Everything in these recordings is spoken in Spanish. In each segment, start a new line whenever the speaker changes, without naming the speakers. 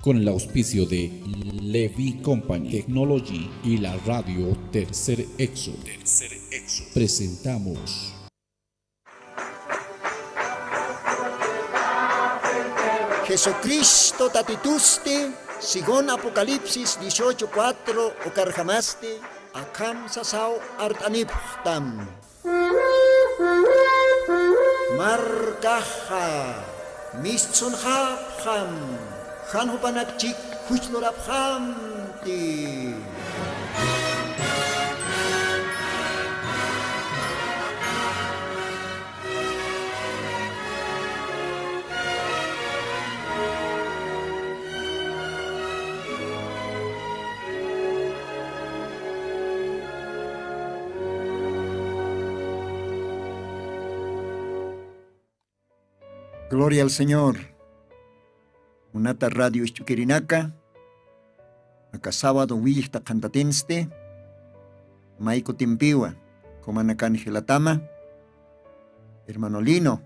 con el auspicio de Levi Company Technology y la radio Tercer Éxodo. Presentamos
Jesucristo tatituste, según Apocalipsis 18:4 o carjamaste, akam sasao artaniptam. Markaha, mistsun hapham, hanhupanakchik hujloraphamti. Gloria al Señor. Unata radio Ichuquirinaka. Acá sábado Willista Cantatenste. Maiko Timpiwa. Comanacan Gelatama. Hermano Lino.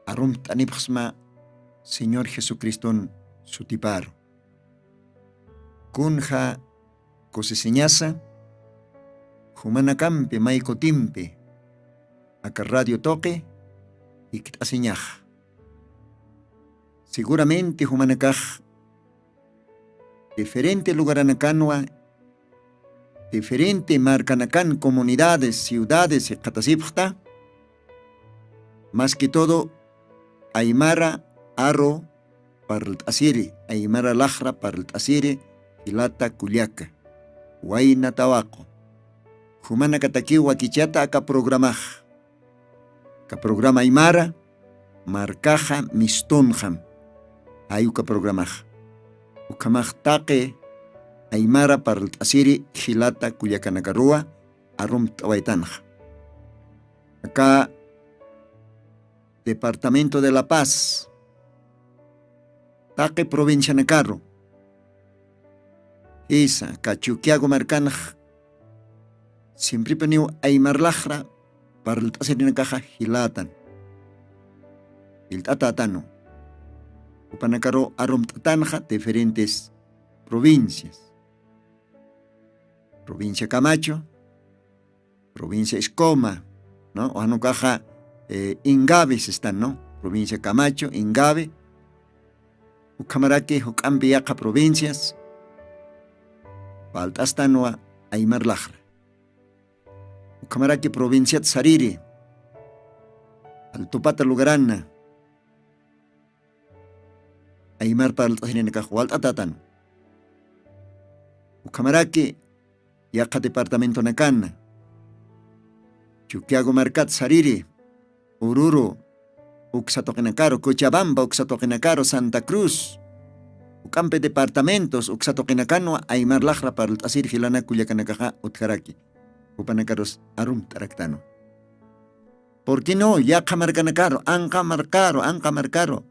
Arum Tanipsma. Señor Jesucristo Sutiparo. Kunja Cosiseñasa. Humanacampe Maiko Timpe. Acá radio Toque. Y Kitaseñaja. Seguramente humanakaj diferente lugaranacanwa, diferente marcanacan comunidades, ciudades y catasipta, más que todo aymara arro para el asiri, aymara lajra para el asiri, hilata culiaca, huayna tabaco, humanacataki wakichata acá programaj, ka programa aymara, marcaja mistonjam. Ayuka programaj. Ukamaj taque aymara para el asiri hilata Culiacanacarua arum tawaitanja. Acá Departamento de La Paz. Taque provincia Nacarro. Esa Cachuquiago marcanaj. Siempre peniu aymar lajra para el asiri nakaja hilatan. El tatatano. Upanacaro arum tatanja diferentes provincias. Provincia Camacho, provincia Escoma, ¿no? O anocaja Ingaves están, ¿no? Provincia Camacho, Ingave, Ucamarake, Ucambiaca provincias, Baltastanua, Aymar Lajra. Ucamarake provincia Tsariri, Altopata Lugarana, Aymar para el Tajinecajual Atatan. Ucamaraki, Yaca Departamento Nacana. Chuquiago Marcat Sariri, Ururu, Uxatoquinacaro, Cochabamba, Uxatoquinacaro, Santa Cruz. Ucampe departamentos, Uxatoquinacano, Aymar Lajra para el Tasir Gilana Culiacanacaja, Utjaraki. Upanacaros Arum Taractano. ¿Por qué no? Yaca Marcanacaro, Anca Marcaro.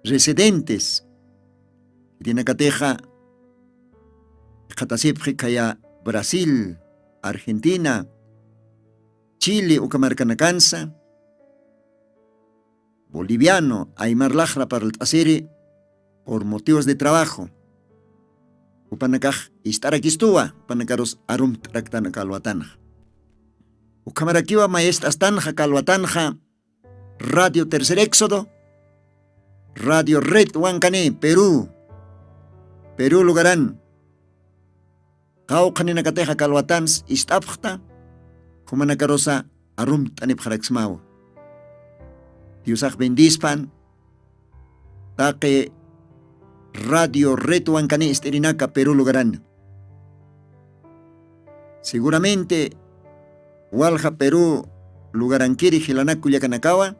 Residentes. Tiene cateja Catasipjicaya Brasil, Argentina, Chile, Ucamarcanacanza, boliviano, Aymar Lajra para el Tasiri, por motivos de trabajo. Upanacaj Istaraquistúa, Upanacaros Arum Tractana Calhuatanja. Ucamaraquiwa Maestras Tanja Calhuatanja, Radio Tercer Éxodo, Radio Red Huancané, Perú Lugarán. Caucanina Cateja Calhuatans Istapjta, Humanacarosa Arum Tanip Jaraxmao. Diosaj Bendispan, Taque Radio Red Huancané, Esterinaca, Perú Lugarán. Seguramente, Hualja Perú, Lugaranquiri, Gilana Culiacanacawa,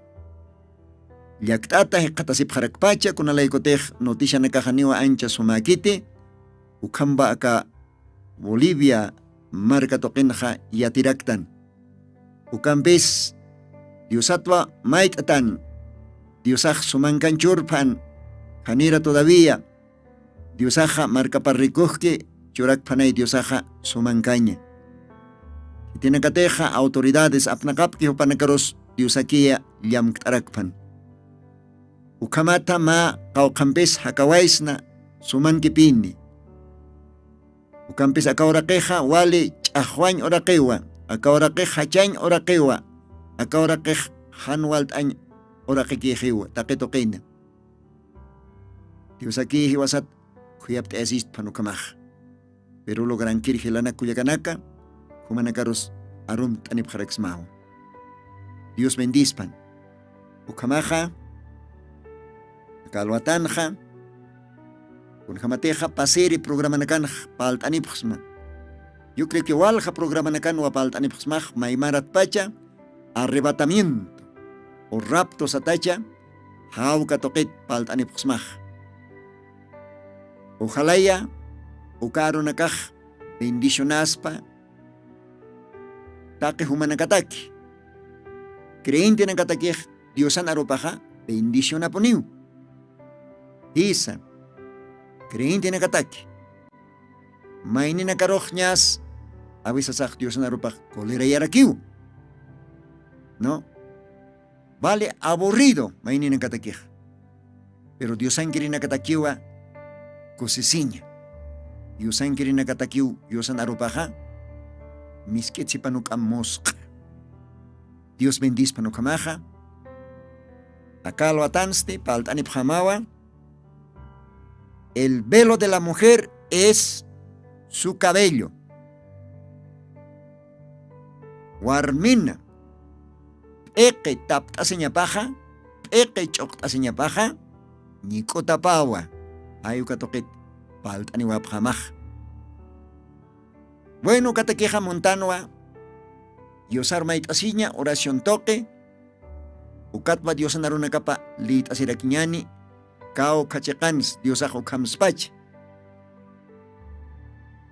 Llaktata Catasip Jarakpacha, con alaicotej noticia Necajaniwa Ancha Sumaquite, Ucamba acá Bolivia, Marca Toquenja y Atiraktan. Ucambes, Diosatwa Maitatan, Diosaj Sumancan Churpan, Janira todavía, Diosaja Marca Parricojque, Chorak Panay Diosaja Sumancaña. Y tiene cateja autoridades apnacapque o panacaros Diosaquia Llamtarakpan. Ukamata ma kaukampes hakawaisna sumanki pini. Ukampis akaurakeja wali ch'ajwañ orakewa, akaurakeja hachañ orakewa, akaurakeja hanwalt'añ orakekijiwa, taqitoqina. Dios aquí hiwasat kuyapte asist panukamaj. Pero logran kirjilana kuyakanaka, humanakaros arum tanip jarexmao. Dios bendispan. Ukamaja, kalwatanja, unjamateja paseri programa nakan palt anipxma. Yo creo que walja programa nakan wa palt anipxmaj maimarat pacha arrebatamiento o rapto satacha hauka toqit palt anipxmaj. Ojalá ya ukaro nakaj bendicionaspa take humanakataki. Creyente nakataki Diosan aropaja bendiciona poniu. Isa creyente nakataki. Maini nakarojñas avisasaj Diosan aropaj kolera yarakiu. No. Vale aburrido maini nakataki. Pero Diosan kiri nakatakiwa cosiciña. Diosan kiri nakatakiu Diosan aropaja misketsi panukam mosqa. Dios bendice panukamaja. Acá lo atanste, paltanip jamawa. El velo de la mujer es su cabello. Warmina. Eke tapta señapaja. Eke chokta señapaja. Nikota pawa. Ayuka toquet. Paltaniwap jamaj. Bueno, katakeja montanua. Diosar mait asiña, oración toque. Ukatwa Diosan aruna kapa lit asirakiñani. Kao kachekans Diosajo kamspach.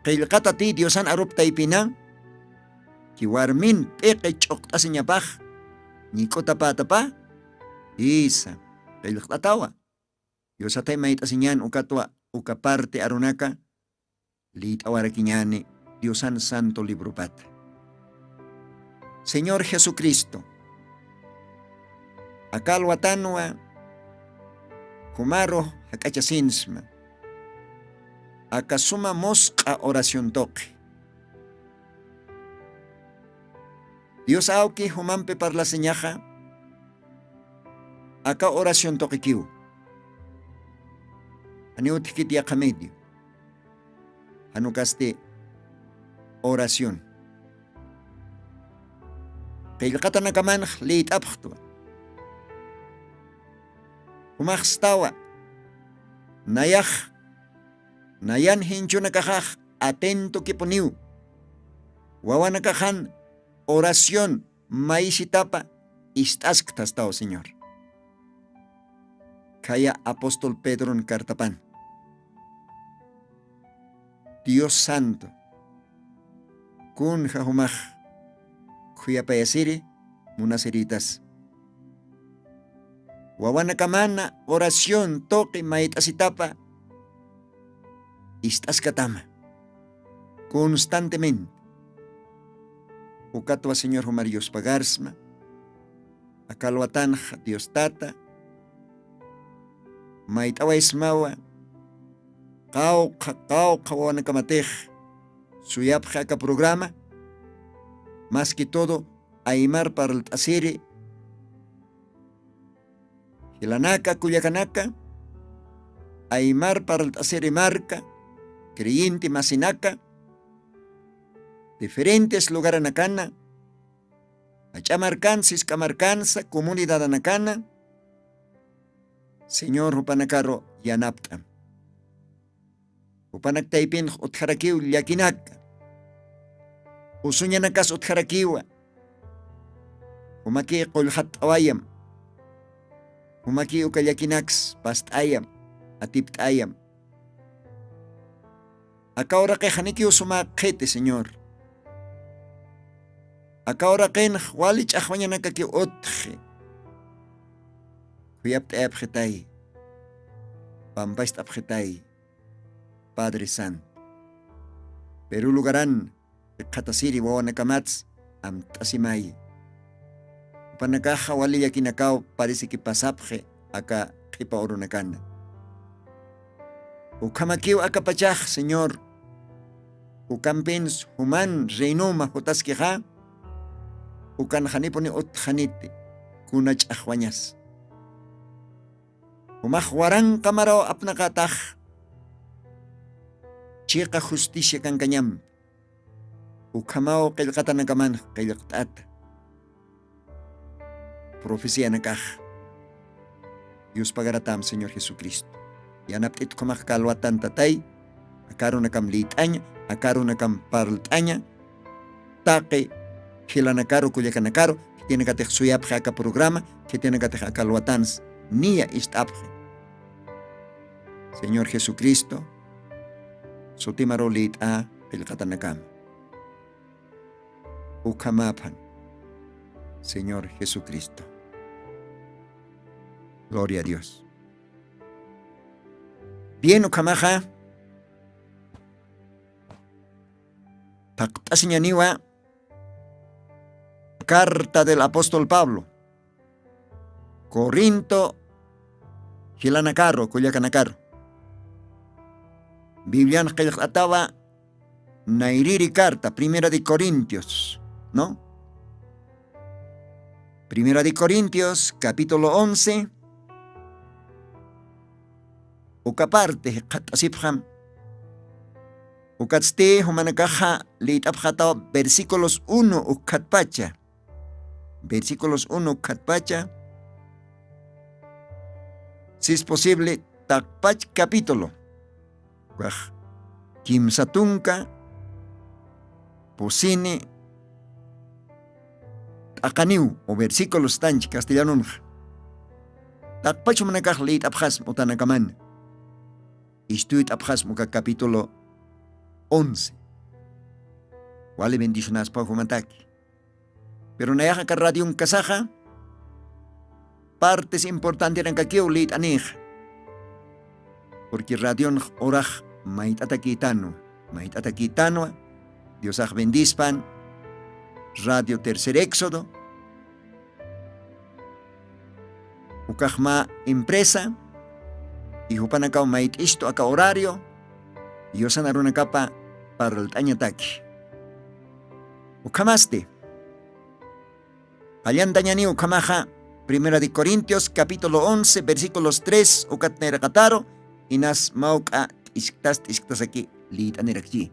Kailkata ti Diosan arup taipina. Kiwarmin peke chok asiñapaj. Nikota patapa. Isa. Kailkatawa. Diosatay mait asiñan ukatwa ukaparte arunaka. Lit awarakiñani. Diosan santo libro pat. Señor Jesucristo, akalwatanwa, kumaro hakachasinsma, akasuma mosqa oración toque. Dios auki humampe parla señaja, aka oración toque kiu. Aniutikiti akamedio, anukaste oración. Kailkata nakaman leit apchtwa. Humachstawa. Nayan hincho nakajaj atento que poniu. Wawa nakajan oración maisitapa istaskastao, Señor. Kaya apóstol Pedro en Cartapan. Dios santo. Kun jahumaj. Kuyapayasiri munasiritas. Wawana kamana oración toque maitasitapa. Istas katama. Constantemente. Ukatwa Señor Humarios Pagarsma. Akalwatanja Dios Tata. Maitawa ismawa. Kau kawana kamatej. Suyapja ka programa. Más que todo, aimar para el tasiri. Hilanaka, Cuyacanaka. Aimar para el tasiri marca. Creyente masinaka. Diferentes lugares anacana. Achamarcansis, camarcanza, comunidad anacana. Señor Upanacaro yanapta. Upanaktaipin utjarakiu yakinaka. Usuñanakas utjarakiwa. Humaki qulhat awayam. Humaki ukayakinaks pastayam. Atiptayam. Acá ahora que janiki usuma kete, Señor. Acá ahora que en walich ahwañanaka ki otje. Huyapt abjetay. Pampaist abjetay. Padre Santo. Perú lugaran. Katasiri wawanakamatz am tasimay. Panakaja wali yakinakaw parece que pasapje acá kipa orunakana. Ukamakiw akapachaj, Señor. Ukampins human reinuma jotasqueja. Ukan janiponi utjanite. Kunach ahwañas. Umaj waran kamarao apnakataj. Chiqa justicia kankanyam. Ukamao qillqatanakaman qillqt'ata. Profecía nakaj. Dios pagaratam, Señor Jesucristo. Yanaptit kumaj kalwatan tatay. Akaro nakam lit'aña. Akaro nakam parlt'aña. Taqe hilanakaro kuyakanakaro. Que tiene que tener suyapja acá programa. Que tiene que tener kalwatans. Nia istapje. Señor Jesucristo. Sotimaro lit'a qillqatanakam. Ukamapan. Señor Jesucristo. Gloria a Dios. Bien, ukamaja. Taqtasiñaniwa. Carta del apóstol Pablo. Corinto. Hilanacaro, Cuyacanacaro. Biblian qillqatawa. Nairiri carta, Primera de Corintios, ¿no? Primera de Corintios, capítulo 11. Ukaparte, qatasipjam. Ukatste, humanakaja, liitapjata, versículos 1, ukatpacha. Versículos 1, ukatpacha. Si es posible, takpach capítulo. Kimsatunka. Posini akaniu o versículos tanch castellano. Takpacho manakaj leit abjas mutanakaman. Istuit abjas muka capítulo 11. Wale bendicionas pa humataki. Pero nayaja ka radio kasaja. Partes importantes en kakio leit anej. Porque radio oraj mait atakitano. Mait atakitano. Dios bendispan, Radio Tercer Éxodo, Ukajma Empresa, y Jupanacao Mait Isto acá horario, y Osanaruna capa para el tañataki. Ukamaste, Allandañani Ukamaja, Primera de Corintios, capítulo 11, versículos 3, Ukatnerakataro, y Nas Mauka Isktas aquí, Litanerakji.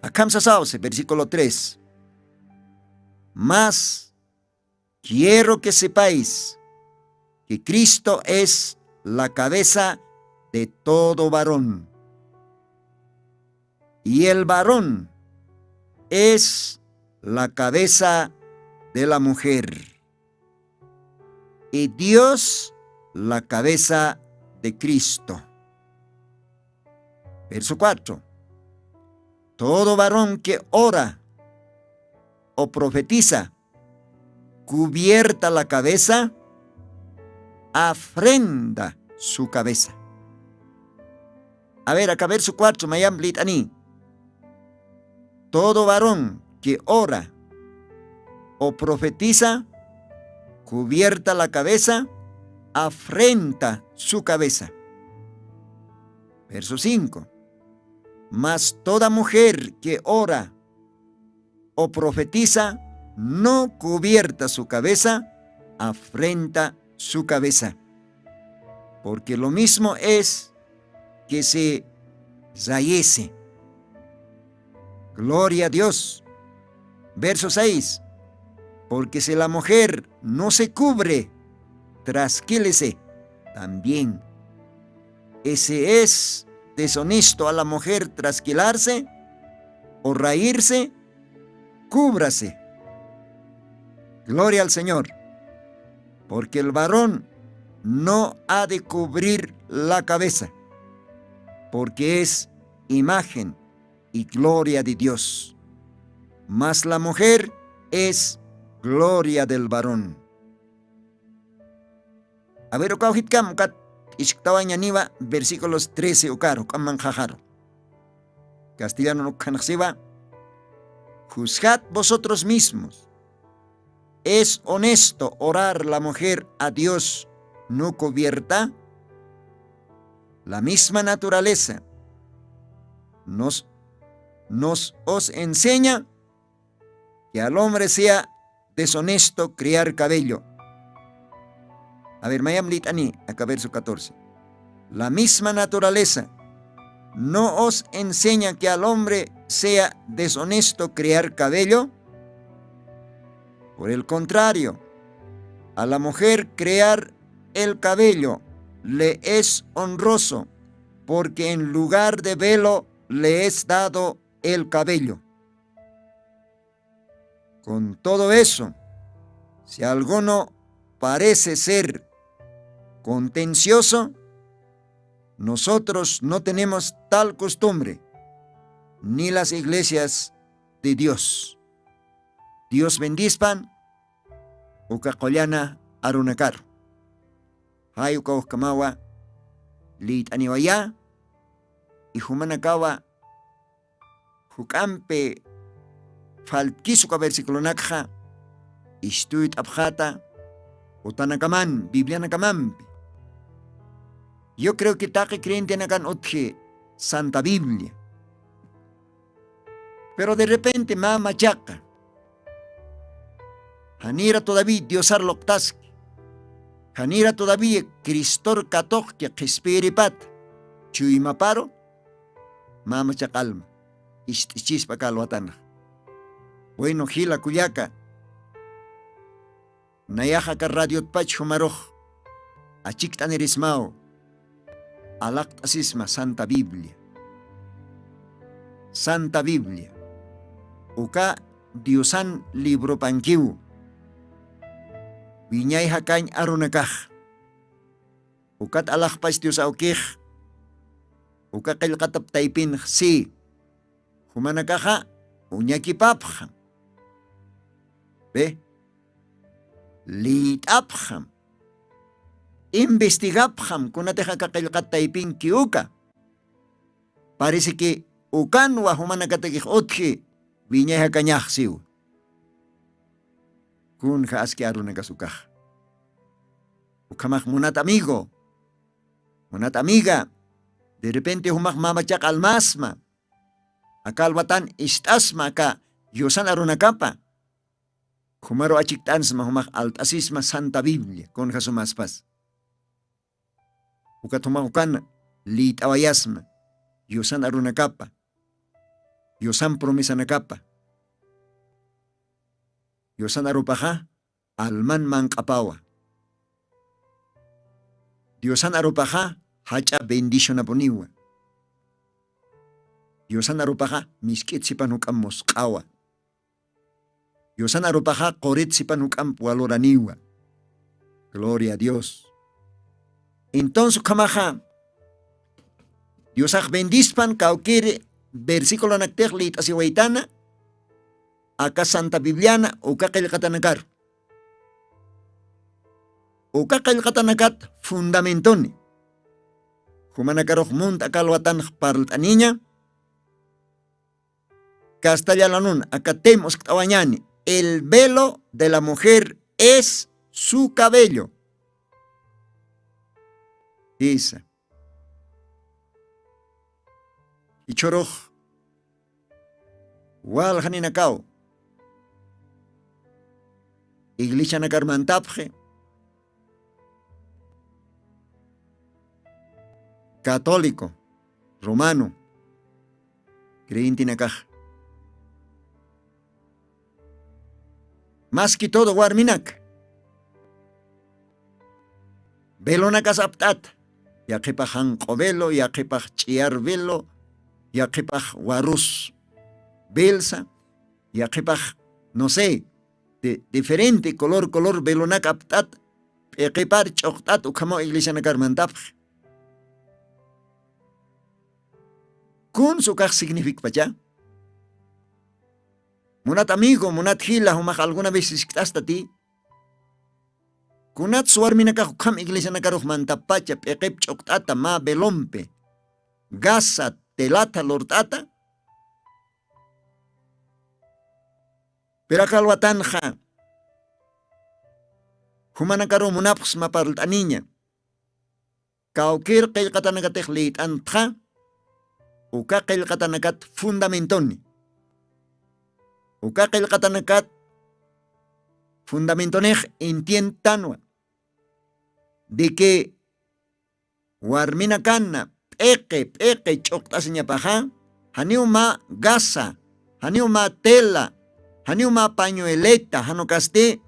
Akamsa sauce, versículo 3. Mas quiero que sepáis que Cristo es la cabeza de todo varón. Y el varón es la cabeza de la mujer. Y Dios la cabeza de Cristo. Verso 4. Todo varón que ora o profetiza, cubierta la cabeza, afrenda su cabeza. A ver, acá verso 4, mayam blitani. Todo varón que ora o profetiza, cubierta la cabeza, afrenta su cabeza. Verso 5. Mas toda mujer que ora o profetiza, no cubierta su cabeza, afrenta su cabeza. Porque lo mismo es que se zayese. Gloria a Dios. Verso 6. Porque si la mujer no se cubre, trasquílese también. Ese es deshonesto a la mujer trasquilarse o reírse, cúbrase. Gloria al Señor. Porque el varón no ha de cubrir la cabeza, porque es imagen y gloria de Dios. Mas la mujer es gloria del varón. A ver, Ishtawañaniva, versículos 13 ukaro, kamanjajaro. Castellano no kanaxiva. Juzgad vosotros mismos. ¿Es honesto orar la mujer a Dios no cubierta? la misma naturaleza nos os enseña que al hombre sea deshonesto criar cabello. A ver, Mayam Litani, acá verso 14. La misma naturaleza no os enseña que al hombre sea deshonesto criar cabello. Por el contrario, a la mujer crear el cabello le es honroso, porque en lugar de velo le es dado el cabello. Con todo eso, si alguno parece ser contencioso, nosotros no tenemos tal costumbre, ni las iglesias de Dios. Dios bendispan, uka qollana arunakar. Hay uka uskamawa, lit aniwaya, y humanakawa, hukampe, falkisuka versículo nakha, istuit abjata, utanakaman, Biblia nakamampi. Yo creo que taque creyente nakan otje Santa Biblia. Pero de repente machaca. Hanira todavía Diosar loktaski. Hanira todavía Cristor katokya kispiripat. Chuyimaparo. Mamachakalma. Istichispa kalwatana. Bueno, hila kuyaka. Nayaja ka radiot pach humaroj. Achiktan erismao. Alakt asisma Santa Biblia. Santa Biblia. Uka Diosan libro pankiu. Winyay hakany arunakah. Ukat alakpas Dios aukih. Uka kilkatap taipin si. Humanakaha unyakipapha. Be. Litapha. Investigapjam kunateja kakilkat taipin kiuka. Parece que ukan wa humanakatekij otji viñeja kanyajsiu. Kun haaski arunakasukaj. Ukamaj munat amigo, munat amiga, de repente humaj mamachak almasma, akalwatan istasma ka yosan arunakapa. Humaro achiktansma humaj altasisma Santa Biblia, con jasumaspas. Ukatumahukan lit awayasma, yosan arunakapa, yosan promesa nakapa, yosan arupaja, alman mankapawa. Diosan arupaja, hacha bendición aponiwa. Diosan arupaja, miskit sipanukam mosqawa. Diosan arupaja, korit sipanukam waloraniwa. Gloria a Dios. Entonces, kamaja, Diosaj bendispan kaukiri versículo nakteglit asiwaitana, acá Santa Bibliana, uka kilkatanakar. Uka kilkatanakat fundamentoni. Humanakaroh munt akalwatan parltaniña. Castellalanun, acá temos ktawanyani. El velo de la mujer es su cabello. Isa. Ichoroj. Wal haninakao. Iglesia nakarmantapje. Católico. Romano. Creyente nakaj. Más que todo warminak. Velo nakasaptat. Yakipaj hanqovelo, yakipaj chiarvelo, yakipaj warus belsa, yakipaj, no sé, de diferente color velonak aptat, yakipar choktat ukamo iglesia nakarmantap. Kun sukaj significa pacha. Munat amigo, munat hila, humaj alguna vez hasta ti. Kunat suarminaka hukam iglesia nakaruh mantapacha peqep choktata ma belompe gasa telata lortata perakalwatanja humanakaruh munapus mapartaniña Kaukir qillqatanakat liit'antqa uka qillqatanakat fundamentoni. Uka qillqatanakat fundamentonej entientanwa de que warmina kanna p'eqe ch'uqt'asiñapaja haniuma gasa, haniuma tela, haniuma pañueleta, hanukasti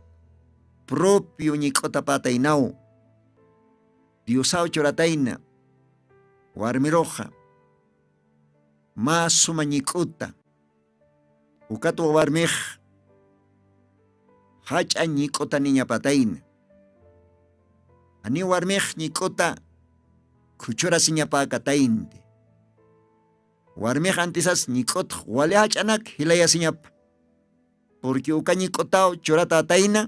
propio ñiq'uta pataynaw Diosaw choratayna warmiroja mas suma ñiq'uta ukatu warmij hach'a ñiq'uta niñapatayna ani warmij ñiq'uta kuchurasiñapakataynte warmij antisas ñiq'utaq wali hach'anak hilayasiñapa porque uka ñiq'utaw churata atayna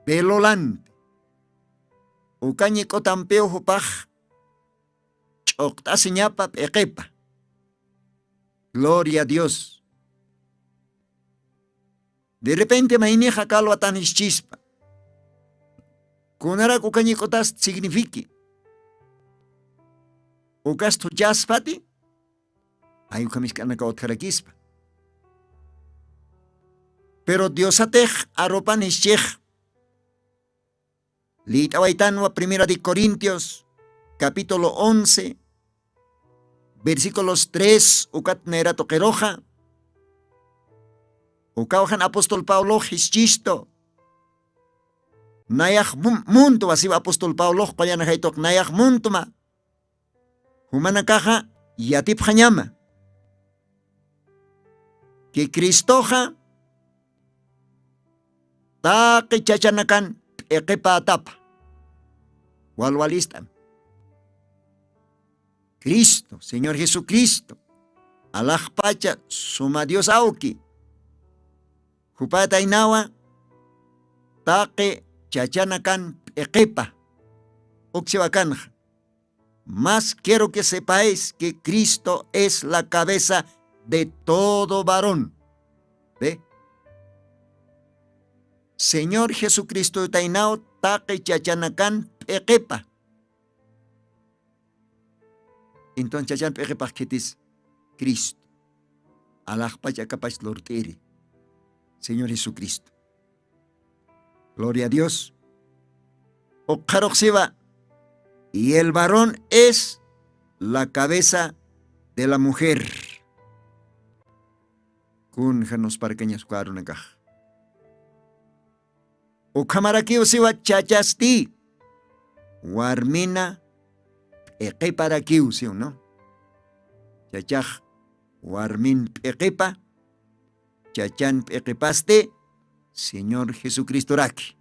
velolante uka ñiq'utanpiw hupaj ch'uqt'asiñapa p'eqepa. Gloria a Dios. De repente mayniqa kalwatan hischispa kunarak uka ñiq'utas signifique ukas tuchaspati ay uka misk'anaka otqarakispa pero Diosatej aropan hischej liit'awaytanwa Primera de Corintios capítulo 11 versículos 3 ukat nera toqueroja ukawajan apóstol Pablo hichisto nayak munto asiba apóstol Pablo qayana haytok nayak muntuma humana caja yatip hanyama que Cristoja taqi chachanakan eqepa atapa walwalistam Cristo, Señor Jesucristo, Allah pacha suma Dios auki hupataynawa taqi chachanakan eqepa uksiwakanja. Más quiero que sepáis que Cristo es la cabeza de todo varón. ¿Ve? Señor Jesucristo tainao taqi chachanakan eqepa. Entonces chachan eqepa ketis Cristo. Allah pacha capaz lorteri. Señor Jesucristo. Gloria a Dios. Oqaroqsiva. Y el varón es la cabeza de la mujer. Kun janos parqueñas cuarunacaj. Ukamarakiu siwa chachasti. Warmina eqeparakiu siu, ¿no? Chachaj warmin eqepa. Chachan eqepaste. Señor Jesucristo raki.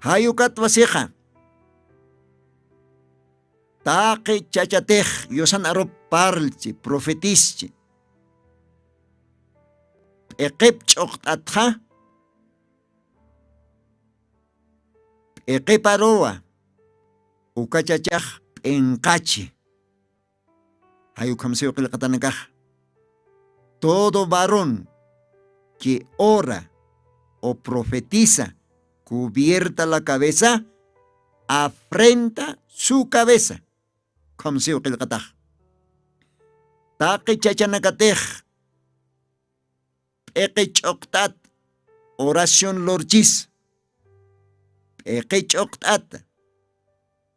Hayukat waseja. Taqi chachatej yosan arop parlchi, profetischi. Eqep ch'uqt'atja. Eqeparoa. Ukachachaj p'enqachi. Hayukamseo qilqatanakaj. Todo varón que ora o profetiza cubierta la cabeza, afrenta su cabeza. Como si uqilqataj. Taqi chachanakatej. Eqi ch'uqt'at. Oración lorchis. Eqi ch'uqt'at.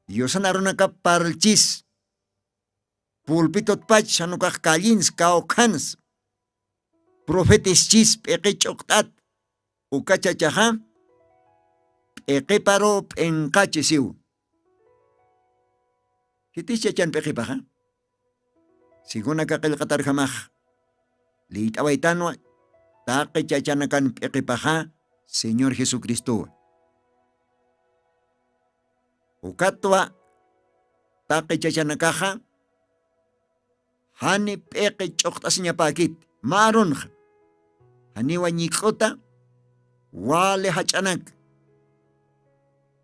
Yosan arunaka parlchis. Pulpitot pach hanukaj kallins kaokans. Profetis chis eqi ch'uqt'at. Ukachachaja. Eqeparo p'enqachi siu. Kitis chachan peqipaja. Siguna qilqatarjamaj. Liit'awaytanwa taqi chachanakan peqipaja Señor Jesucristo. Ukatwa taqi chachanakaja. Hani peqi ch'uqt'asiñapakit. Marunja. Haniwa ñiq'uta. Wale hach'anak.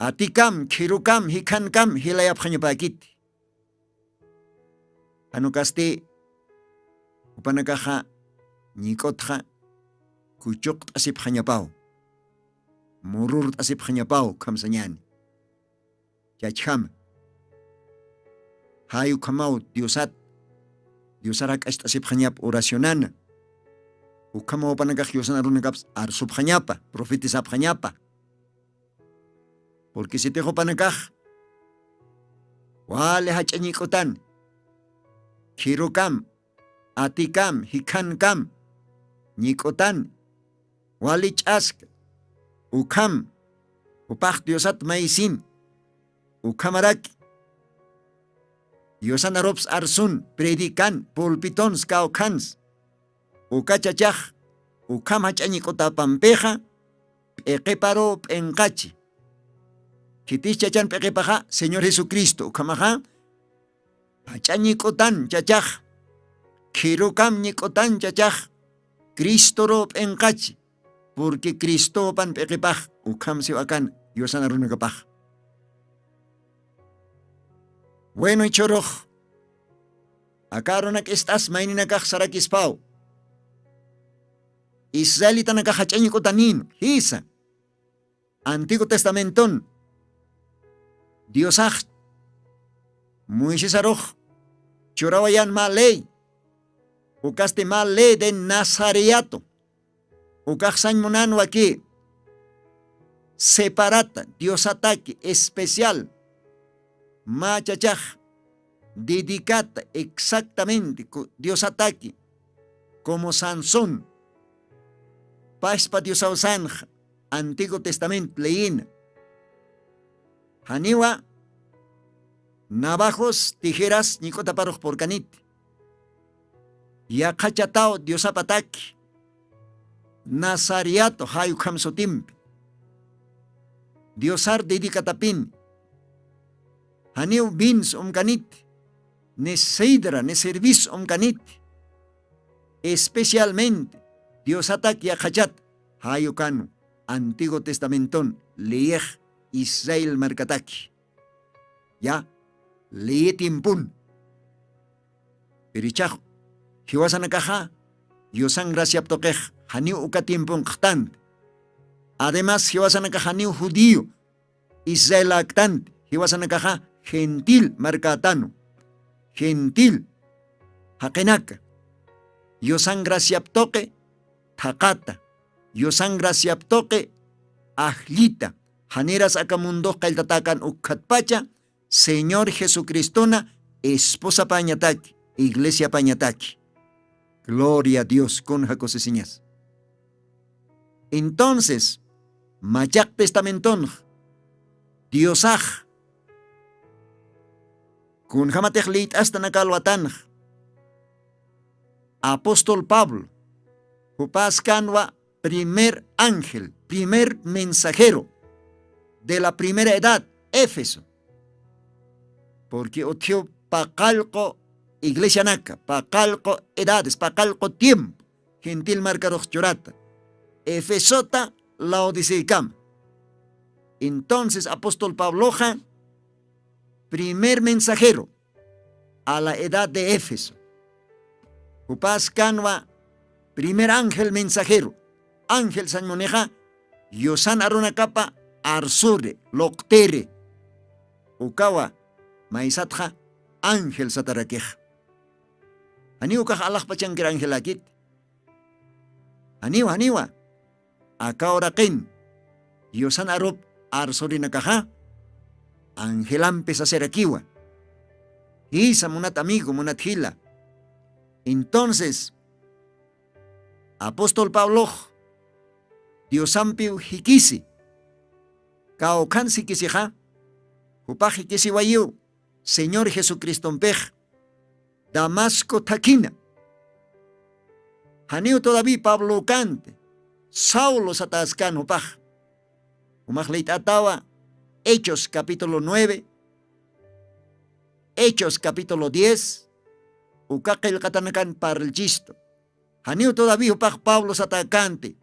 Atikam, kirukam, hikankam, hilayapjañapakit. Hanukasti, upanakaja, ñiq'utja, kuchuqt'asipjañapaw. murur asip khanyapau kamsanyani. Yacham. Hayu kamau Diosarak asip khanyap oracionana. Ukamo panagak Diosan arunagaps arsub khanyapa, profetis ap khanyapa. Porque si tejo panagak, wale hachanyikotan, kirukam, atikam, hikankam, nikotan, wali chask, ukam, upak Diosat maisin, ukamarak, Diosan arops arsun, predikan, pulpitons kaukans, ukachachaj, ukam hachanyikota pampeja, eqeparo penkachi. Kitis chachan peqepaja, Señor Jesucristo, ukamaja, hachanyikotan chachaj, kirukam nyikotan chachaj, Cristo ro penkachi, porque Cristo pan peqepaj, ukam siwakan, Diosan arunagapaj. Bueno, ichoroj, akaronak estas maininakaj sarakispau. Israelita nakahachanyikotanin, hisa. Antiguo Testamenton, Diosaj, Moisés aroj, chorawayan ma ley, ukaste ma ley de Nazareato, ukajsan monano aquí, separata, Dios ataque especial, machachaj, dedicada exactamente, Dios ataque, como Sansón, Paspa Dios ausanja, Antiguo Testamento, leína. Haniwa, navajos, tijeras, nicotaparoj por canit. Yakachatao, Dios apataki. Nazareato, hayu kamsotimp. Diosar dedicatapin. Haniu bins canit. Ne seidra, ne servis canit. Especialmente, Dios ataki yakachat, hayu kanu. Antiguo Testamenton, leej. Israel markataki. Ya, leetimpun. Perichaj, hiwasanakaja, Diosan gracia ptokej, haniu ukatimpun ktant. Además, hiwasanakaja haniu judío, Israel actant, hiwasanakaja gentil markatano. Gentil, hakenaka. Diosan gracia ptoke, takata. Diosan gracia ptoke, ahlita. Haneras akamundo kailtatakan ukatpacha, Señor Jesucristona, esposa pañataki, iglesia pañataki. Gloria a Dios con jacosesiñas. Entonces, Mayak Testamenton, Diosaj, kun jamatejlit hasta nakalwatan, Apóstol Pablo, Hupascanwa, primer ángel, primer mensajero de la primera edad, Éfeso. Porque otio pacalco iglesia naca, pacalco edades, pacalco tiempo, gentil marcaros llorata. Efesota Laodiceicam. Entonces, apóstol Pabloja, primer mensajero a la edad de Éfeso. Upaz Canua, primer ángel mensajero. Ángel San Moneja, Yosan Aruna Capa, Arsure, Loctere, Ukawa, Maisatja, Ángel Sataraqueja. Aniu kah Allah pachangkir ángel akit. Aniwa, akaorakin, Yosan Arup, Arsuri Nakaja, Angelan Pesacerakiwa. Isa munat amigo, munat hila. Entonces, apóstol Pablo, Diosampiu hikisi, Kaokan sikisiha, Hupaji kisiwayu, Señor Jesucristo pej, Damasco taquina. Haniu todavía Pablo cante, Saulo satascan hupaj. Humajleit atawa, Hechos capítulo 9, Hechos capítulo 10, Ukakil katanakan paralgisto. Haniu todavía hupaj Pablo satacante,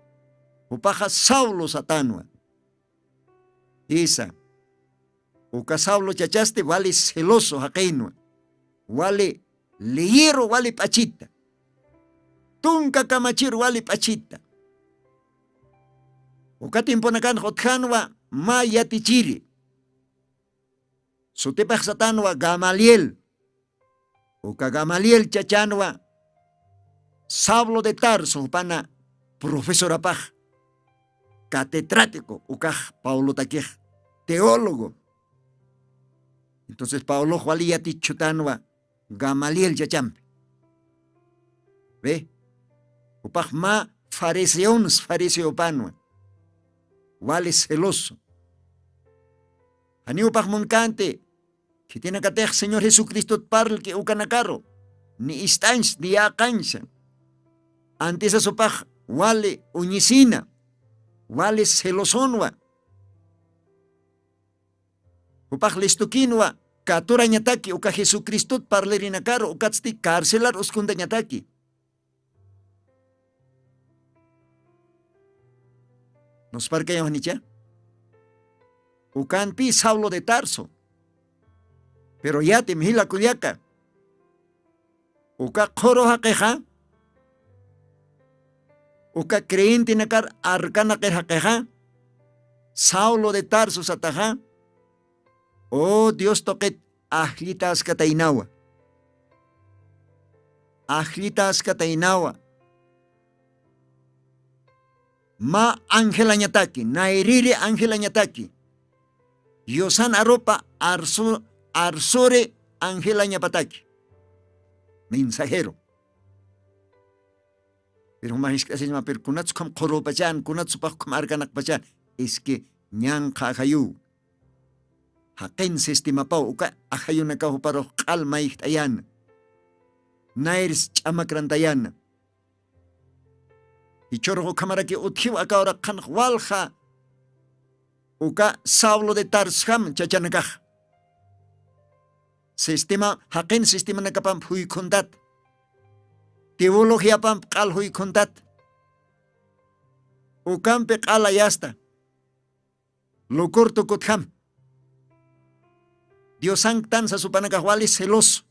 Hupaja Saulo satanwa. Isa, Uka Saulo chachaste vale celoso jaquenua, vale leyero vale pachita, tunca camachiro vale pachita. Uka timponakan hotjanwa ma yatichiri. Sutipaj satanwa Gamaliel. Uka Gamaliel chachanwa Saulo de Tarso pana profesor apaj. Catedrático ukaj Paulo taquej. Teólogo. Entonces Paulo Juali yatichutanwa Gamaliel chachampi. ¿Ve? Upaj ma fariseo panwa. Wale celoso. Ani upaj muncante. Que tiene que tener Señor Jesucristo parl que ucanacaro. Ni instans ni acansa. Antes a sopaj wale uñicina. Wale celosonwa. Upaj listukinwa. Katura ñataki uka Jesucristo parlerinacaro ukatsti carcelar uskunda ñataki. Nos parca Yohanicha. Ukan pi Saulo de Tarso. Pero ya te mihila kuliaka. Uka koroha keja. Uka creyente nakar arkana keja. Saulo de Tarso sataja. Oh Dios toquet ahlitas katainawa. Ahlitas katainawa. Ma Ángela ñataki, nairiri Ángela ñataki. Yosan aropa arsore Ángela ñapataki. Mensajero. Pero más que se llama per kunats kam koropachan, kunats pak kam arganak pachan. Es que ñan kahayu. Haken se estima pau uka ahayu nakahu paro kalma ihtayan. Nairs chamakrantayan. Y chorro cámara que utjiw acá ahora kan walja. Uka Saulo de Tarsham chachanakaj. Sistema haken sistema nakapam hui kondat. Teología pam kal hui kondat. Ukampe kala yasta. Lo corto kotham. Dios sanctan sa supanakajwali celoso.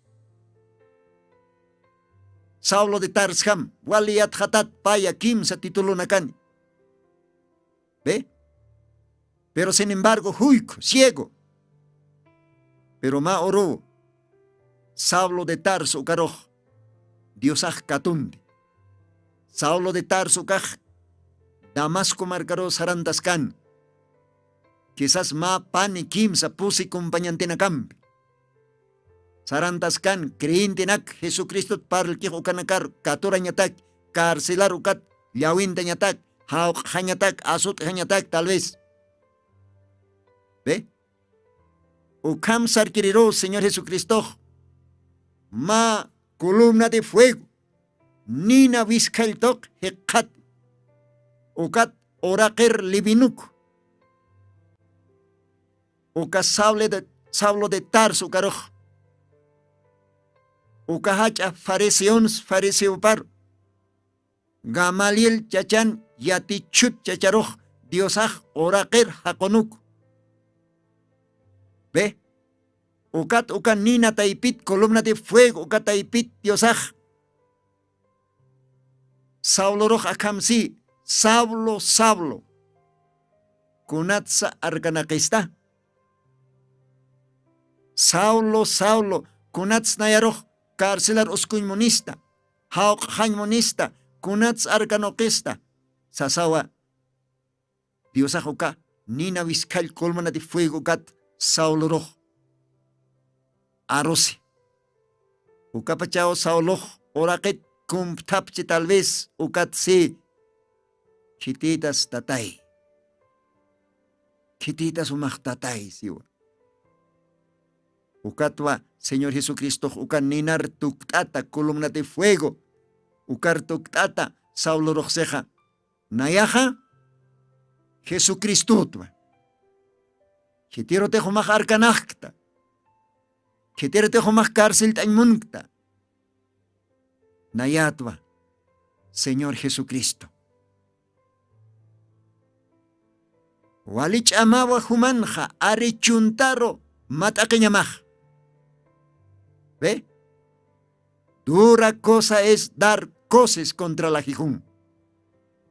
Saulo de Tarsham, waliat hatat paya kim sa titulo nakan. ¿Ve? Pero sin embargo, huico, ciego. Pero ma oro, Saulo de Tarso karoj, Diosaj katundi. Saulo de Tarso kaj, Damasco marcaro sarantaskan. Quizás ma pani kim sa pusi compañante nakambi. Sarantaskan creyintenak Jesucristo parl ki ukanakar katura ñatak carcelar ukat llawinta ñatak hañatak asut hañatak tal vez. ¿Ve? Ukam sarkiriro Señor Jesucristo ma columna de fuego nina viskaltok hekat ukat oraker libinuk uka Saulo de Tarso karoj. Ukahacha fariseo par. Gamaliel chachan yatichut chacharoj diosaj oraker hakonuk. ¿Ve? Ukat nina taipit columna de fuego ukat taipit diosaj. Saulo roj akamsi Saulo. Kunatsa arganakista. Saulo kunats nayaroj. Carcelar uskuñmonista, hawq hañmonista, kunats arkanokista, sasawa. Diosaj uka nina wiskal colmana de fuego kat Saulo roj. Arosi. Uka pachao Saulo oraket kumptapchi tal vez ukat si. Kititas tatay. Kititas umak tatay siwa. Ukatwa Señor Jesucristo ukan ninar tuktata columna de fuego. Ukar tuktata Saulo roxeja. Nayaja Jesucristo twa. Kitiro te humaj arkanakta. Kitiro te humaj cárcel tañmunkta. Nayatwa Señor Jesucristo. Walich amawa humanja arichuntaro matakeñamaj. ¿Ve? Dura cosa es dar coces contra la jijún.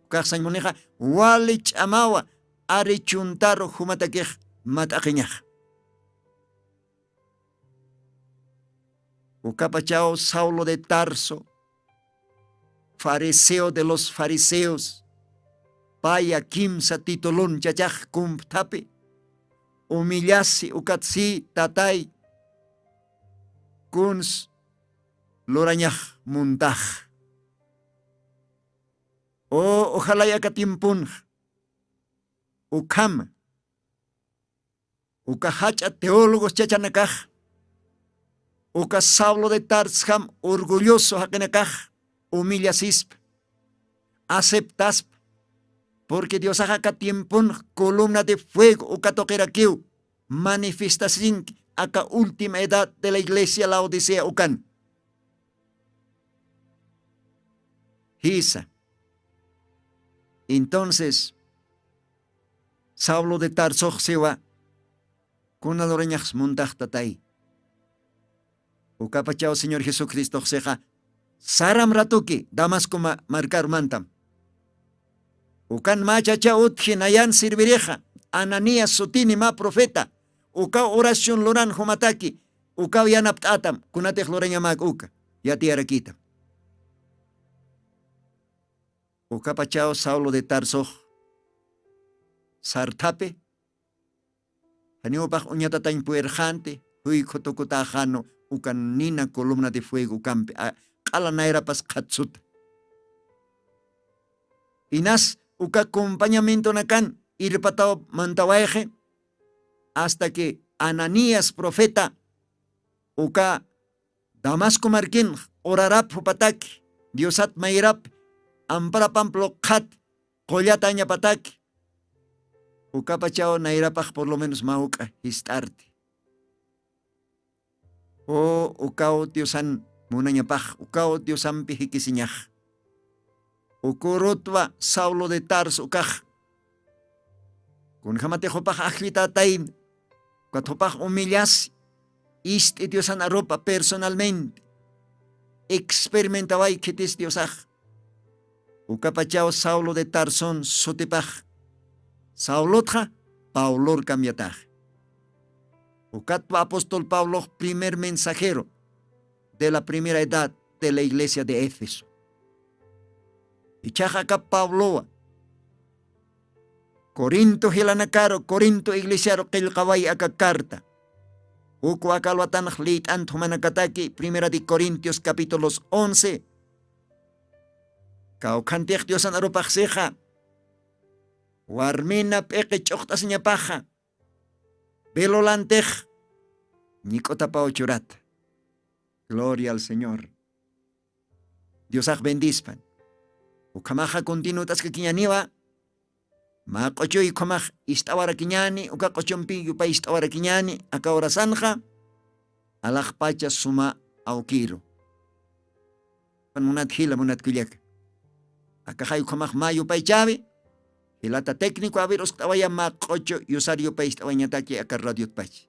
kaksan moneja wali chamawa ari chuntaro humatakej mataqiñaj. Ukapachao Saulo de Tarso, fariseo de los fariseos, paya kimsa titulun chachaj kumptapi, humillasi ukatsi tatay, kuns lorañaj muntaj. Ojalá yakatimpun, ukam, ukahacha teólogos chachanakaj, uka Saulo de Tarsham orgulloso hakenakaj, humillasisp, aceptasp, porque Dios haga tiempun columna de fuego uka toquerakiu, manifestación acá última edad de la iglesia la Odisea ukan. Hisa. Entonces, Saulo de Tarso se va con adoreñas muntaj tatay. Ukapachao Señor Jesucristo seja saram ratuki Damasco marcar mantam. Ukan machacha utjin ayan sirvireja Ananías sutini ma profeta. Uka oración loran humataki. Uka yanaptatam kunatej loreña mag uka. Yati arakita. Ukapachao Saulo de Tarso sartape. Aniopaj uñatatain puerjante. Hui kotokutajano. Ukan nina columna de fuego campe. Kala naira pas katsut. Inas uka acompañamiento nakan irpatao mantawaeje hasta que Ananías profeta uka Damasco marquín orarap pataki Diosat mairap ampara pamplo kat kollataña pataki uka pachao nairapaj por lo menos mauka histarte. Ukao Diosan munañapaj, ukao Diosan pijikisiñaj. Ukurutwa Saulo de Tarso ukaj. Kun jamatejopaj ajlita taim, katopaj humillas, isti Diosan aropa personalmente. Experimentawai kitis Diosaj. Ukapachao Saulo de Tarson sotipaj. Saulotja, Paulor cambiataj. Ukatwa apóstol Pablo, primer mensajero de la primera edad de la iglesia de Éfeso. Y chajaka Pablo, Corinto hilanakaro, Corinto iglesiaro qilqaway aka carta. Uku akalwatanaj lit antumanakataki, primera de Corintios capítulos 11. Kaukantej Diosan aropajseja. Warmina peque choqtasñapaja. Velolantej, Nicotapao churat. Gloria al Señor. Diosaj bendispan. Ukamaja continutas que quiñaniva. Ma cocho y comaj istawara quiñani, uka cochompi yupa istawara quiñani, acá ora sanja, alaj pacha suma aukiro. Pan munat hila munat kuyak. Acá hay comaj ma yupa ichavi. Hilata técnico a ver ostawaya ma cocho y usario pa istawañataki acá radio pach.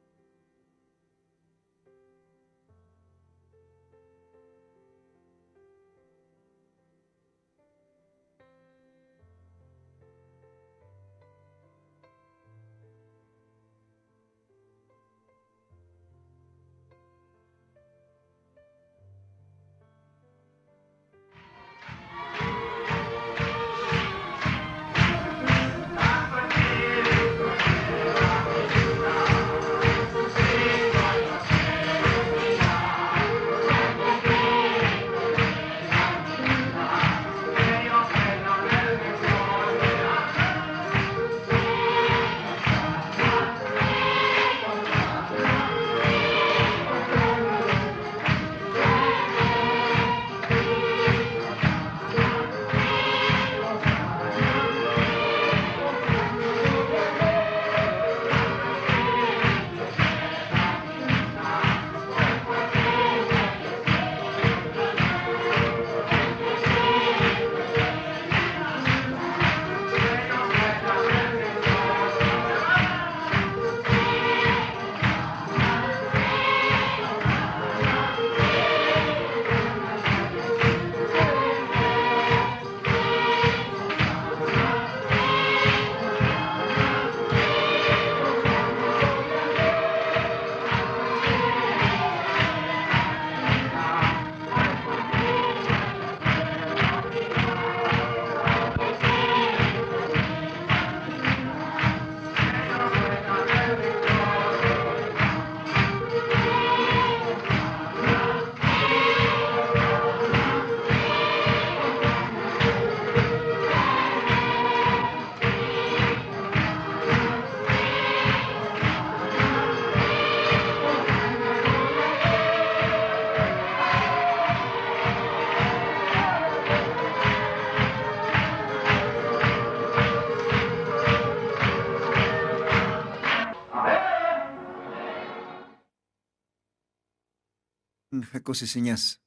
José Señas.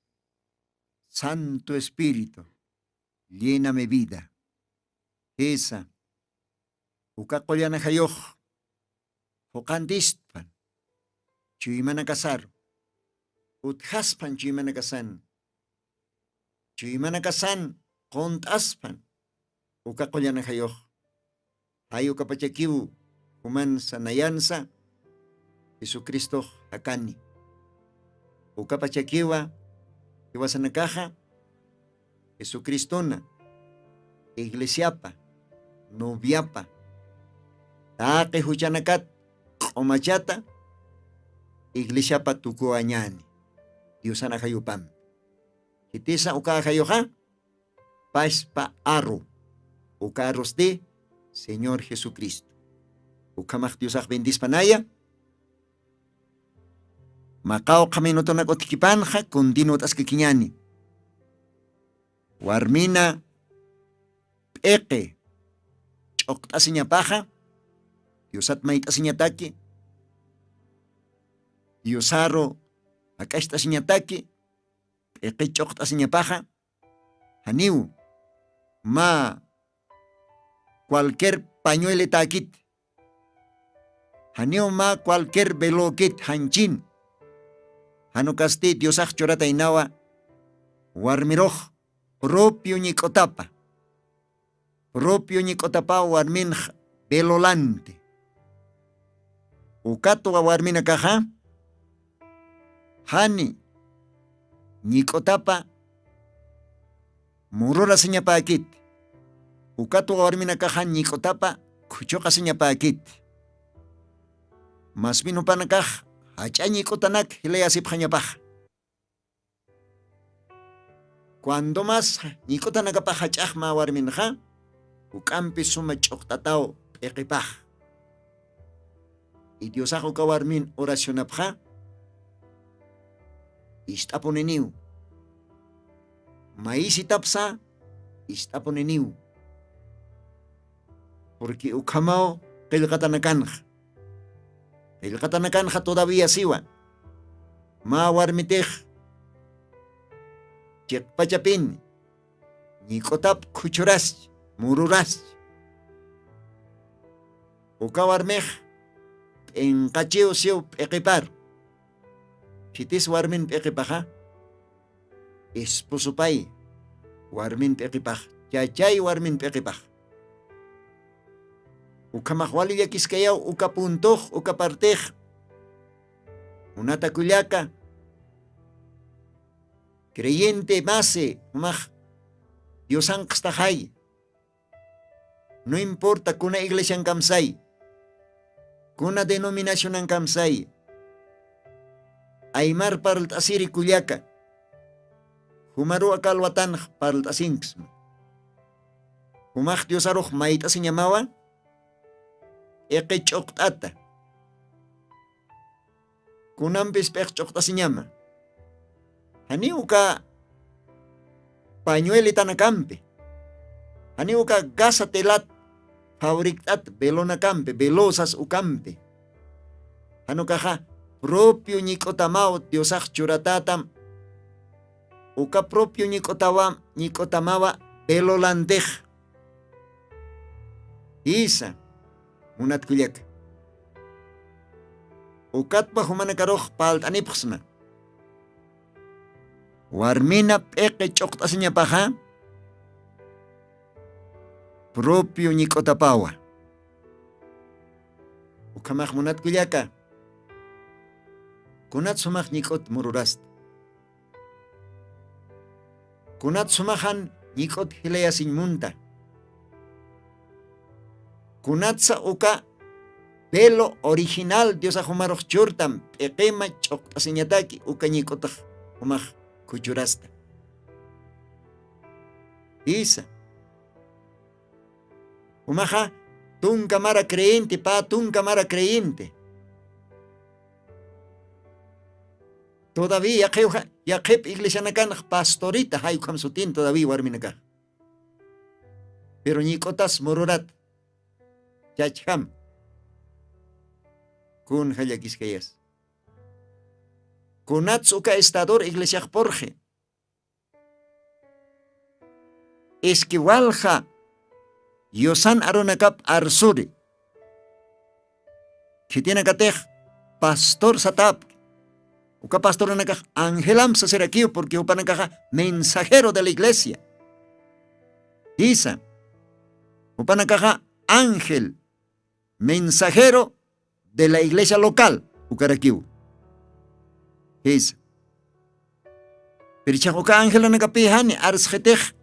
Santo Espíritu, lléname vida. Esa, ukakolyana hayoj, hokandispan, chuimana kasar, uthaspan chuimana kasan, kontaspan, ukakolyana hayoj, hayo kapachakiu, human sanayansa, Jesucristo hakani. Ukapachakiwa, iwasanakaja, Jesucristona, iglesiapa, noviapa, taque huchanakat, omachata, iglesiapa tukuañani, Diosana hayupam. Kitisa uka hayoja, paspa arro, uka arroste, Señor Jesucristo. Ukamach Diosach bendispanaya, Macao kaminoto na kotikipanja, continuo taskikiñani. Warmina, eke, choktasinha paja, Diosat maitasinha taki, Diosaro, akashtasinha taki, eke choktasinha paja, haniu, ma, cualquier pañuele takit, haniu ma cualquier velokit hanchin, hanukasti Diosach chorata inawa, warmiroj, propio ñicotapa warmin velolante. Ukato warmina kaja, hani, ñicotapa, murora señapakit. Ukato warmina kaja, ñicotapa, kuchoka señapakit. Mas vino panakaj, hacha ñicotanak, hilea sipjañapaj. Cuando más ñicotanakapaj hachajma warminja, ukampi suma choktatao peqipaj. Y Diosaj uka warmin oracionapja, istaponeniu. Maisitapsa, istaponeniu. Porque ukamao qillqatanakanj. Qillqatanakanja todavía siwa. Ma warmitej, pachapin, ñicotap kuchuras, mururas. Ukawarmej, en cacheo siu peqipar. Chitis warmin peqipaja, esposopay, warmin peqipaj, chachay warmin peqipaj. Ukamajwali yakiskayao, ukapuntoj, ukapartej, unata kullaka, creyente base, maj, Diosan kstahay. No importa kuna iglesia en kamsay, kuna denominación en kamsay, aymar parlt asiri kulyaka, humaru akalwatan parlt asinks. Humaj Diosaruj mait asinyamawa, eke choktata. Kunampis pek choktasinyama. Haniu ka pañuelita na campe. Haniu ka gasa telat fabrictat velo na campe, velosas ukampe. Hanu ka ha propio ñicotamao Diosaj churatatam. Uka propio ñicotamawa velolantej. Isa unat kuyak. Ukat pa humanakaroh palt anipxma. Warmina peque choktasiña paja, propio ñicotapawa. Ukamaj munat kuyaka, kunat sumaj ñicot mururast. Kunat sumajan ñicot hilea sin munta. Kunat sa uka pelo original Diosa humaroj churtam, pequema choktasiñataki, uka ñicotaj humaj kuchurasta. Isa. Umaja, tunca mara creyente, pa, tunca mara creyente. Todavía, ya jep iglesia nakan, pastorita, hay kamsutin todavía warminaka. Pero ñicotas morurat, chacham, kun hayakiskayas. kunats uka estador iglesia porje. Esquivalja yosan aronakap arsuri. Que tiene katej pastor satap. Uka pastor anakaj angelam saserakio porque upanakaja mensajero de la iglesia. Isa. Upanakaja ángel mensajero de la iglesia local. Ukarakiu. Isa. Pero uka ángel anakapihani arsjetej.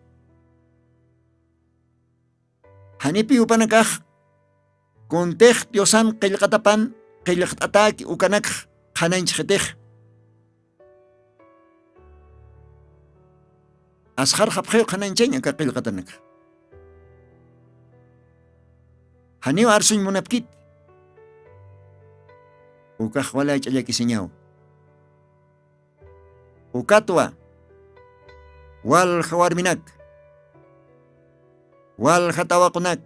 Hanipi upanakaj kontej diosan qillqatapan qillqtataki ukanak qananchjetej. Asjar japjeo qananchenya ka qillqatanak. Haniu arsuñ munapkit. Ukaj wala ch'allakisiñaw. Ukatwa wal jawarminak. Wal jatawakunak.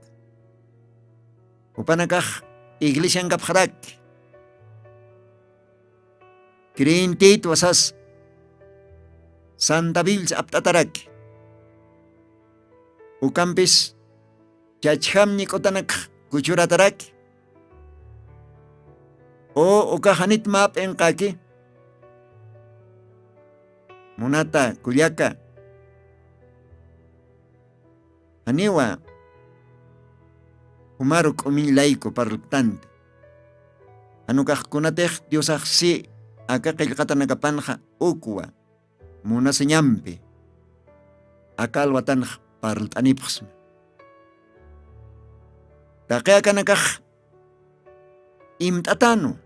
Upanakaj iglesia ngapjarak. Krintit wasas Santa Biblia aptatarak. Ukampis chachhamni kotanak kuchuratarak. O ukahanit map enkaki. Munata kulyaka. Aniwa umaruk umilaiko parlaktante. Anukaj kunatej diosaj si akaqillqata nakapanja ukwa. Muna señampe. Akal watan parlatanipxme. Taqea kanakaj imtatano.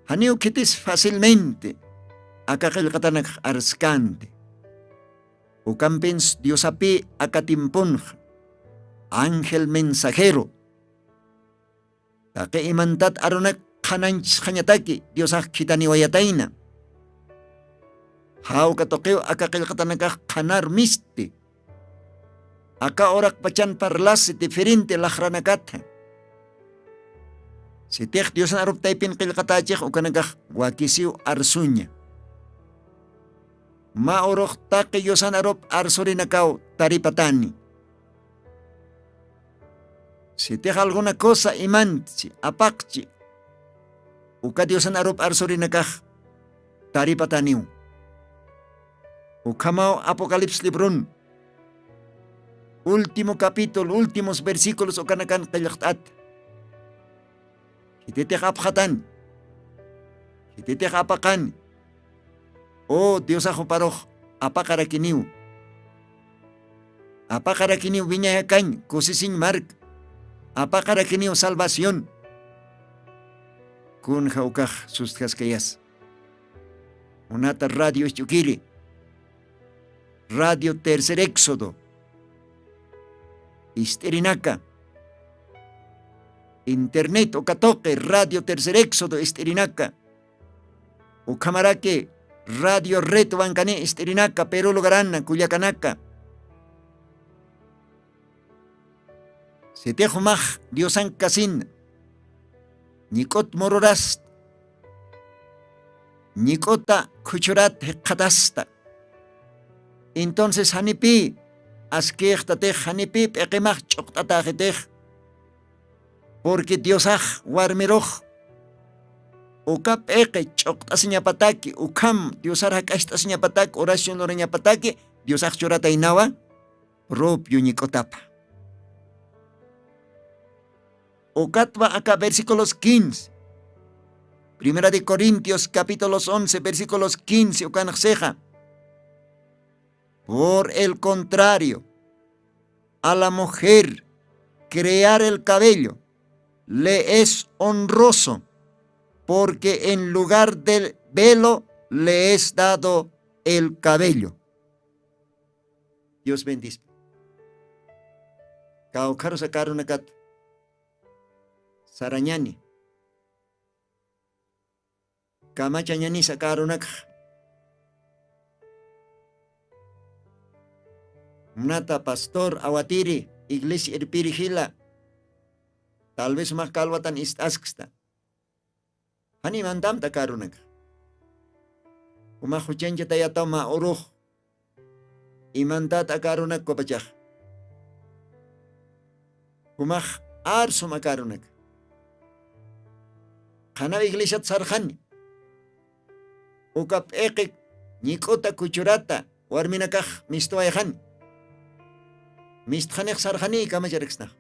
Haniu kitis fácilmente. Akaqillqatanak arskante. Ukampins diosapi akatimpunja. Ángel mensajero. Taqe imantat aronak qananchis qañataki diosaj kitaniwayataina. Hauka toqeo akaqillqatanakaj qanar misti. Aka orak pachan parlasi diferente lajranakata. Sitej diosan arup taipin qillqatachej ukanakaj wakisiu arsuña. Ma orok taqe yosan arup arsurinakaw taripatani. Sitej alguna cosa imanchi, apakchi. Uka diosan arup arsurinakaj taripataniu. Ukamao Apocalipsis librun. Último capítulo, últimos versículos ukanakan qillqtat. Hititej apjatan. Hititej apakan. Oh Dios ajoparoj apakarakiniu. Apakarakiniu viñayakan kusisin mark. Apakarakiniu salvación. Kun jaukaj sustaskayas. Unata radio chukiri. Radio Tercer Éxodo. Isterinaka. Internet o katoke Radio Tercer Éxodo Isterinaka. O camarake Radio Reto Bancane Isterinaka Perú Logarana Cuyacanaka. Setejumaj Diosan Casin. Nikot Mororast. Nikota Kuchurat Katasta. Entonces hanipi asquejtatej hanipi peqemaj choktatajitej. Porque Diosaj warmiroj. Ukap peque choktasiñapataki. Ukam Diosaraj kastasiñapataki. Oración loreñapataki. Diosaj churata inawa. Propio nikotapa. Ukatva acá versículos 15. Primera de Corintios capítulos 11 versículos 15. Ukanajseja. Por el contrario, a la mujer crear el cabello le es honroso, porque en lugar del velo le es dado el cabello. Dios bendice. Kaukaro sacaron acá. Sarañani. Kamachañani sacaron acá. Nata pastor awatiri iglesia irpirihila. Tal vez más kalwatan istasksta. Hani mandam takarunak. Uma huchencha tayata ma uruj. Imantat akarunak kopachaj. Umaj arsum akarunak. Kana iglesia sarjani. Ukap ekik nikota kuchurata warminakaj mistoayajani. Mistjanej sarjani kamacharexnaj.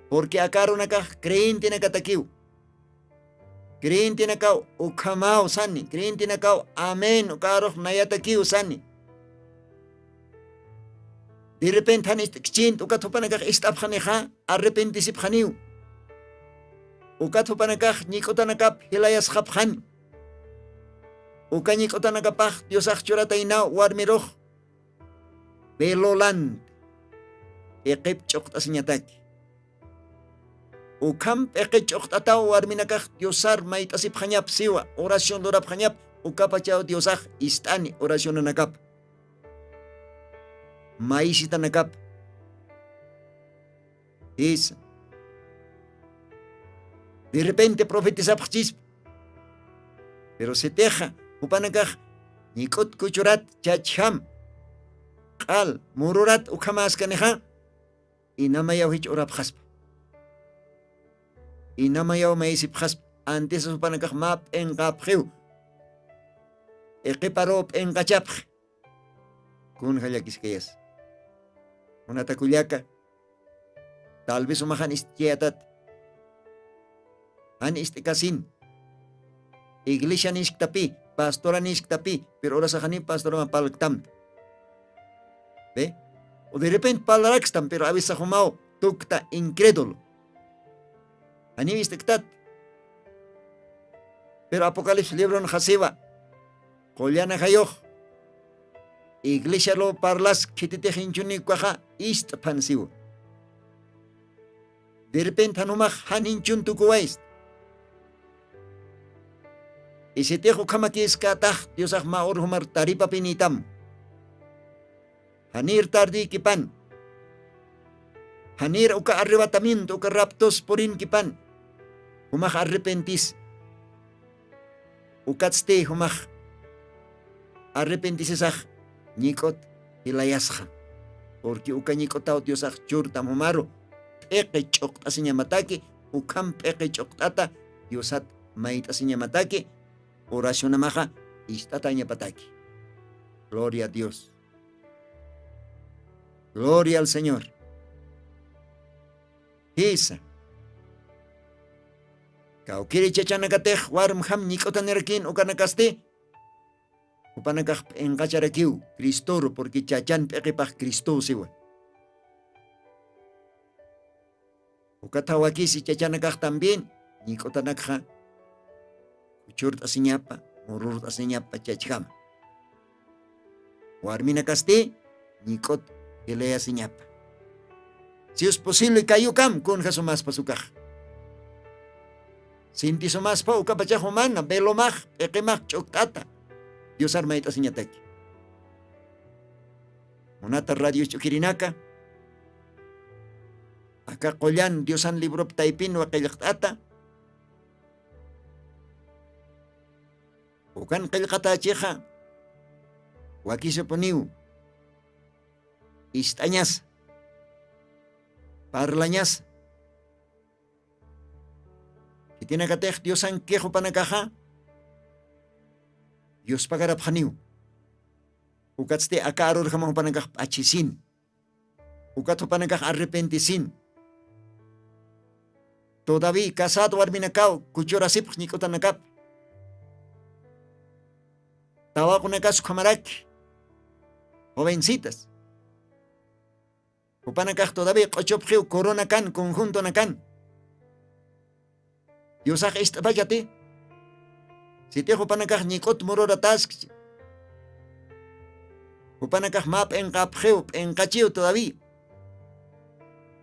Porque akarunakaj creintinakatakiw. Creintinakaw ukamao sani. Creintinakaw amen ukaroj nayatakiw sani. De repente han istikchint ukatupanakaj istapjaneja arrepentisipjaniw. Ukatupanakaj nikotanakap hilayas japjani. Ukañikotanakapaj diosaj churatainaw warmiroj. Belolant. Eqip choktasñataki. Ukam peque choktatao warminakaj diosar maitasip jañap siwa oración dorap jañap ukapachao diosaj istani oración anakap. Maisita nakap. Esa. De repente profetizap chisp. Pero se teja upanakaj nikot kuchurat chacham. Qal mururat ukamas kaneja. Inamayaw hich urap jaspa. Inamayaw maisip jaspa. Antes upanakaj map engapjiw. Eqiparop engachapj. Kun hayakiskayas. Unata kulyaka. Tal vez umahan istyatat. Han istikasin. Iglesia nisktapi, pastora nisktapi, pero ora sahanin pastora mapalaktam. ¿Ve? O de repente palarakstam, pero a veces sahumao tukta incrédulo. Hani istiktat. Pero Apocalipsis libro no hasiva. Kolyana hayoj. Iglesia lo parlas kitite hinchuni kwaja ist pansiu. De repente hanumaj han hinchun tukuwais. Y si tejo kamakis katah diosaj maor humar taripa pinitam. Hanir tardi kipan. Hanir uka arrebatamiento uka raptos porin kipan. Humaj arrepentis. Ukatste humaj arrepentisesaj. Nikot hilayasja. Porque uka nikotao diosaj churtam humaro. Peque chokta siñamataki. Ukam peque choktata. Diosat maita siñamataki. Oración amaja. Istataña pataki. Gloria a Dios. Gloria al Señor. Esa. Kaukiri chachanakatej warmham nikotanerkin ukanakaste. Upanakaj engacharakiw Cristoro porque chachan peqipaj Cristo siwa. Ukatawakisi chachanakaj también nikotanakja. Uchurta siñapa, mururta siñapa chachkama. Warminakaste nikot elea siñapa. Si es posible kayukam con jasumas pasukaj. Sinti sumas pa ukapachahumana belomaj eqimaj choktata. Dios armaita siñataki. Monata radio chukirinaka. Acá kollan Diosan libro taipin wa qillqata. Ukan qillqata cheja. Waki se poniu. Istañas. Parlañas. Kitina katej Diosan quejo panakaja. Dios pagarap haniu. Ukatste akaror hamang panagak achisin. Ukat panagak arrepentisin. Todavía casado warminakaw kuchurasip nikotanakap. Tawa kunakas kamarak. Jovencitas. Upanakak todavía kochopjiu corona kan conjunto nakan. Dios ak istapayati. Si te hupanakaj nikot murora task. Hupanakaj map en kapjeu, en cachiu todavía.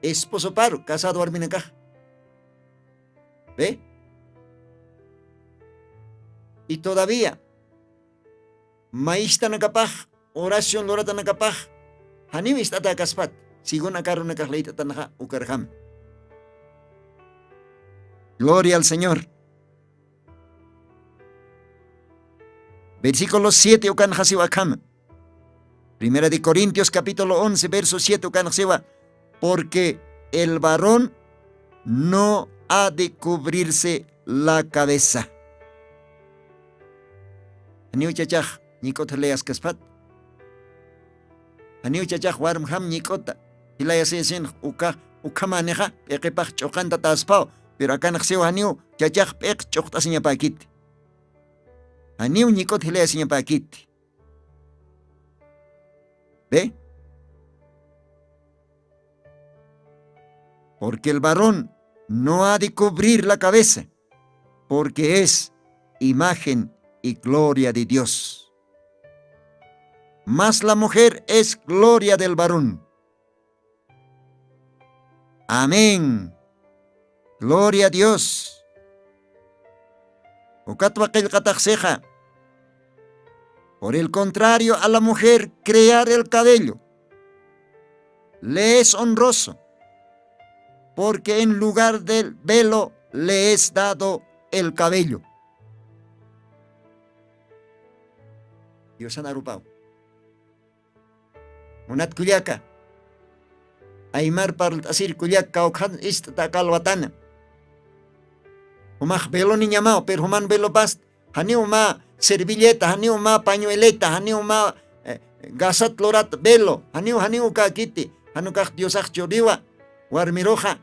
Esposo paro, casado arminakaj. ¿Ve? Y todavía, maísta nakapaj, oración lorata nakapaj, hanimista takaspat, sigon akaron nakajleita tanaja ukarham. Gloria al Señor. Versículo 7 ukan hasiwa kama. Primera de Corintios capítulo 11 verso 7 ukan hasiwa. Porque el varón no ha de cubrirse la cabeza. Aniu chachaj nikot leas kaspat. Aniu chachaj warm ham nikota. Hilaya sin ukamaneja peqepaj chokanta taspao. Pero acá naxewa aniu chachaj peq chokta sinya pakit. Aniu nikot hilaya sinya pakit. ¿Ve? Porque el varón no ha de cubrir la cabeza, porque es imagen y gloria de Dios. Mas la mujer es gloria del varón. Amén. Gloria a Dios. Por el contrario, a la mujer crear el cabello le es honroso, porque en lugar del velo le es dado el cabello. Dios han arupao. Unat kuliaka. Aymar parl asir kuliaka okhan ista kalwatana. Humah velo ni llamado, pero human velo bast. Hani uma servilleta, hani uma pañueleta, hani uma gasat lorat velo, hani ka kiti, hanukah diosach choriwa, warmiroja.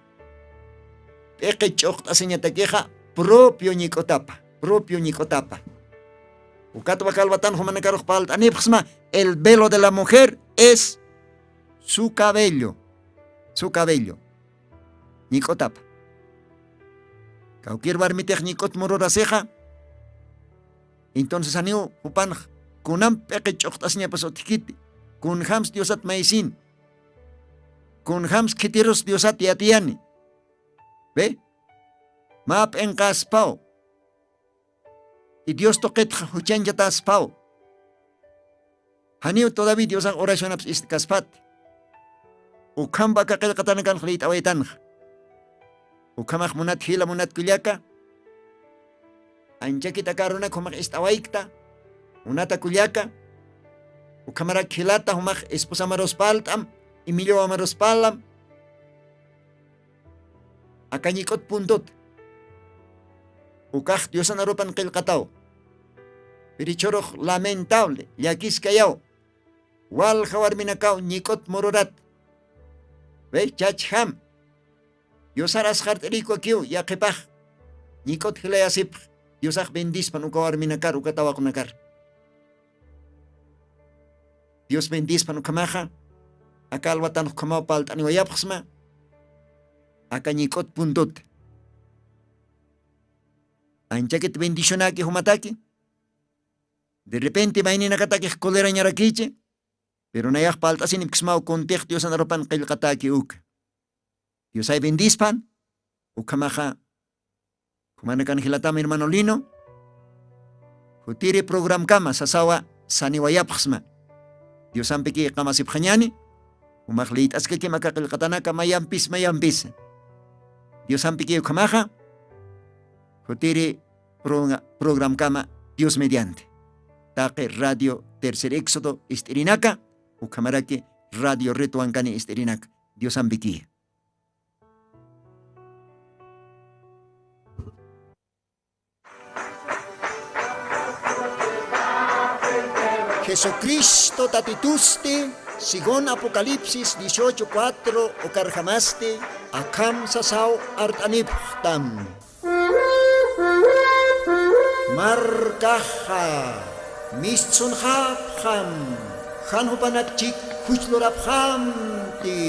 Eke chokt aseñata queja propio nikotapa. Ukatwa kalwatan humanakaroh palt anipsma, el velo de la mujer es su cabello. Nikotapa. Kaukir warmitech nikot morora ceja. Entonces aniu upan kunam peke chokt aseña pasotikiti. Kun hams diosat maisin. Kun hams kitiros diosat yatiani. ¿Ve? Map en caspao. Y Dios toquet huchan ya taspao. Haniu todavía Dios ang oración aps ist kaspat. Ukam baka katanakan khlit awaitan. Ukamak munat hila munat kulyaka. Anja kita karuna kumak ist awaikta. Unata kulyaka. Ukamarak hilata humak esposa maros paltam. Emilio amaros palam. Akanyikot puntot. Ukah Dios anarupan kilkataw. Pirichoroh lamentable. Yakis kayaw. Wal khawar minakaw nikot mororat. Ve chachham. Dios aras khart eriko kiw yakipah. Nikot hilayasip. Dios ak bendis panukawar minakar ukatawa kunakar. Dios bendis panukamaha. Akalwatan kamaw palt aniwayapksma. Akanyikot puntot. Anchakit bendicionaki humataki. De repente maini nakataki kolera ñarakiche. Pero nayak paltasin ipksmao kontek Dios anaropan kilkataki uk. Dios ay bendispan. Ukamaha. Kumanakan hilatam hermano Lino. Hutiri program kama sasawa saniwayapksma. Dios ampiki kamasip khanyani. Umaklit askaki makakilkatanaka mayampis. Dios ampiki ukamaha. Hutiri program kama Dios mediante. Take radio Tercer Éxodo istirinaka. Ukamaraki radio Retuancani istirinaka. Dios ambiki. Jesucristo tatituste, según Apocalipsis 18:4 okarjamaste, akam sasau artaniptam. Markaha, mistsun hapham, hanhupanakchik huchloraphamti.